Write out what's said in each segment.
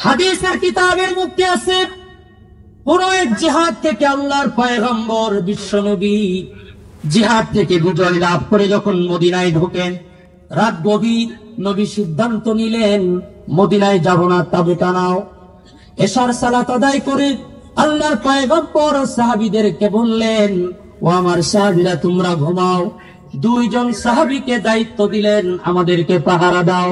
হাদিসের কিতাবের মধ্যে আছে, কোন এক জিহাদ থেকে আল্লাহর পয়গম্বর বিশ্বনবী জিহাদ থেকে বিজয় লাভ করে যখন মদিনায় ঢোকেন, রাত গভীর, নবী সিদ্ধান্ত নিলেন মদিনায় যাব না, তাবু টানাও। এশার সালাত আদায় করে আল্লাহর পয়গম্বর সাহাবীদেরকে বললেন, ও আমার সাহাবীরা তোমরা ঘুমাও। দুইজন সাহাবীকে দায়িত্ব দিলেন, আমাদেরকে পাহারা দাও।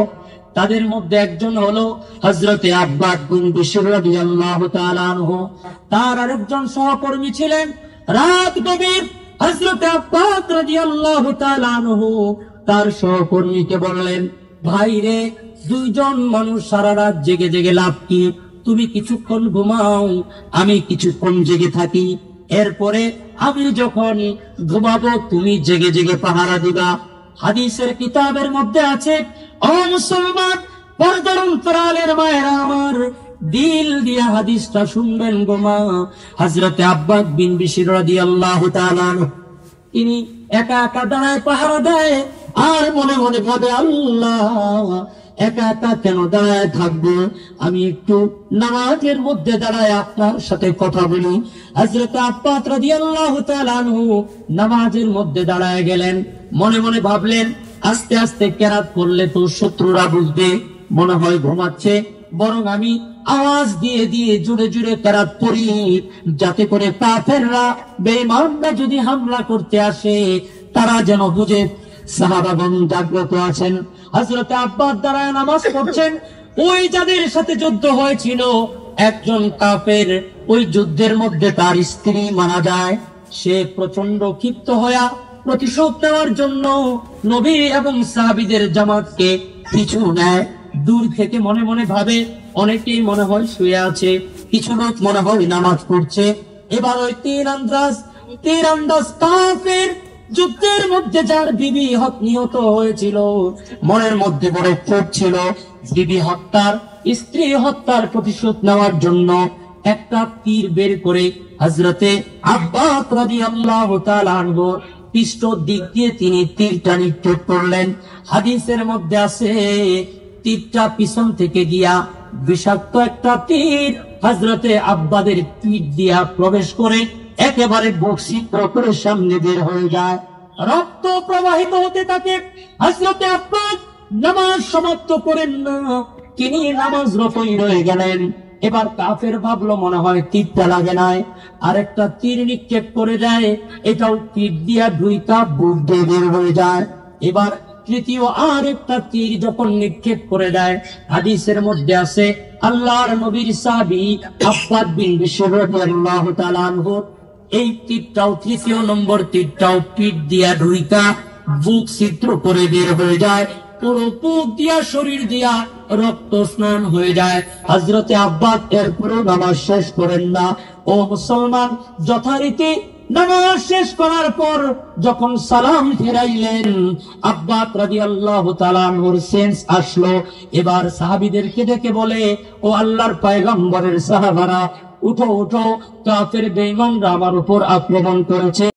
তাদের মধ্যে একজন হলো হযরতে আব্বাদ বিন বিশর রাদিয়াল্লাহু তাআলা আনহু। তার আরেকজন সহকর্মী ছিলেন রাত গভীর হযরতে আব্বাদ রাদিয়াল্লাহু তাআলা আনহু তার সহকর্মীকে বললেন, ভাই রে, দুইজন মানুষ সারা রাত জেগে জেগে লাভ কি? তুমি কিছুক্ষণ ঘুমাও, আমি কিছুক্ষণ জেগে থাকি। এরপরে আমি যখন ঘুমাবো তুমি জেগে জেগে পাহারা দিবা। হাদিসের কিতাবের মধ্যে আছে, ও মুসলমান, পর্দার অন্তরালের মায়েরা আমার, দিল দিয়া হাদিসটা শুনবেন গো মা। হযরতে আব্বাদ বিন বিশর রাদিয়াল্লাহু তাআলা তিনি একা একা দাঁড়ায় পাহারা দেয়, আর মনে মনে ভাবে, আল্লাহ, একা একা কেন দাঁড়ায় থাকবো, আমি একটু নামাজের মধ্যে দাঁড়ায় আপনার সাথে কথা বলি। হযরত আব্বাদ রাদিয়াল্লাহু তাআলা আনহু নামাজের মধ্যে দাঁড়ায় গেলেন। মনে মনে ভাবলেন, আস্তে আস্তে কেরাত করলে তো শত্রুরা বুঝবে, মনে হয় ঘুমাচ্ছে, বরং আমি আওয়াজ দিয়ে দিয়ে জুড়ে জুড়ে কেরাত পড়ি, যাতে করে কাফেররা, বেঈমানরা যদি হামলা করতে আসে তারা যেন বুঝে সাহাবাগণ জাগ্রত আছেন। হযরত আব্বাস দাঁড়ায় নামাজ পড়ছেন। ওই যাদের সাথে যুদ্ধ হয়েছিল, একজন কাফের, ওই যুদ্ধের মধ্যে তার স্ত্রী মারা যায়। সে প্রচন্ড ক্ষিপ্ত হয়ে প্রতিশোধ নেওয়ার জন্য নবী এবং সাহাবীদের জামাতকে পিছু নেয়। দূর থেকে মনে মনে ভাবে, অনেকেই মনে হয় শুয়ে আছে, কিছু লোক মনে হয় নামাজ পড়ছে। এবার ওই তীরন্দাজ কাফের, যুদ্ধের মধ্যে যার বিবি নিহত হয়েছিল, মনের মধ্যে বড় ক্ষোভ ছিল। বিবি হত্যার, স্ত্রী হত্যার প্রতিশোধ নেওয়ার জন্য একটা তীর বের করে হযরতে আব্বাস রাদিয়াল্লাহু তাআলা আনহু পৃষ্ঠ দিক দিয়ে তিনি তীরটা নিক্ষেপ করলেন। হাদিসের মধ্যে আছে, তীরটা পিছন থেকে গিয়া বিষাক্ত একটা তীর হযরতে আব্বাদের পিঠ দিয়া প্রবেশ করে একেবারে বুক ছিদ্র করে সামনে বের হয়ে যায়, রক্ত প্রবাহিত হতে থাকে। হযরতে আব্বাস নামাজ সমাপ্ত করেন না, তিনি নামাজরতই রয়ে গেলেন। এবার কাফের ভাবলো মনে হয় তীরটা লাগে নাই, আরেকটা তীর নিক্ষেপ করে দেয়, এটাও তীর দিয়া ঢুইকা বুক দিয়ে বের হয়ে যায়। এবার তৃতীয় আর একটা তীর যখন নিক্ষেপ করে দেয়, হাদিসের মধ্যে আছে, আল্লাহর নবীর সাহাবী আব্বাদ বিন বিশর রাদিয়াল্লাহু তাআলা আনহু এই তীরটাও, তৃতীয় নম্বর তীরটাও পিঠ দিয়া ঢুইকা বুক ছিদ্র করে বের হয়ে যায়, পুরো বুক দিয়া শরীর দিয়া রক্ত স্নান হয়ে যায়। হযরতে আব্বাস এরপরে নামাজ শেষ করেন না। ও মুসলমান, যথারীতি নামাজ শেষ করার পর যখন সালাম ফিরাইলেন, আব্বাস রাদিয়াল্লাহু তাআলা আনহুর সেন্স আসলো। এবার সাহাবীদেরকে ডেকে বলে, ও আল্লাহর পয়গম্বরের সাহাবারা, উঠো উঠো, কাফের বেঈমানরা আমার উপর আক্রমণ করেছে।